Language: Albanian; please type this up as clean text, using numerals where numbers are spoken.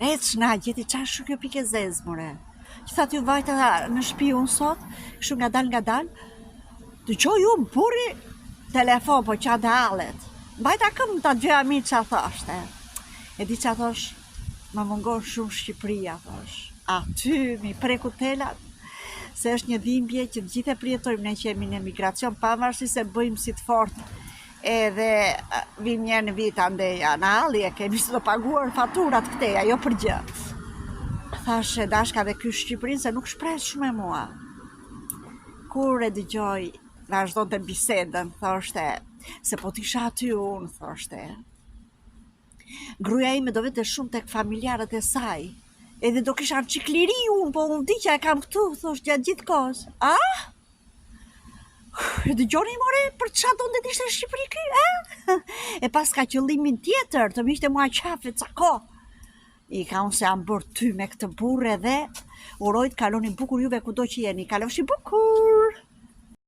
Ecna, gjeti qa shu kjo pike zezë, more. Që tha t'ju vajta në shtëpi unë sot, kështu nga dal, të qoj unë puri telefon, po qa dalet. Vajta këm të gjëja mi qa thoshte. E di qa thosh, më mungon shumë Shqipëria, thosh. Aty, mi preku telat, se është një dhimbje që të gjithë e prijetojmë ne që jemi në emigracion, pavarësisht se bëjmë si të fortë. Edhe vim një në vit andeja, në halli e kemi së të paguar faturat këteja, jo për gjë. Thash e dashka dhe ky Shqipërinë se nuk shpres shumë e mua. Kur e dëgjoj, vazhdon të bisedën, thoshte, se po t'isha aty unë, thoshte. Gruaja ime do vete shumë tek familjarët e saj, edhe do kisha në qikliri unë, po unë di që e kam këtu, thosh, gjatë gjithë kohës. A? E dëgjoni more për çfarë donte të ishte në Shqipëri ky, E pas ka qëllimin tjetër, të më ishte mua qafe ca kohë. I ka unë se jam bërë ty me këtë burrë edhe uroj të kaloni bukur juve kudo që jeni. Kalofshi bukur!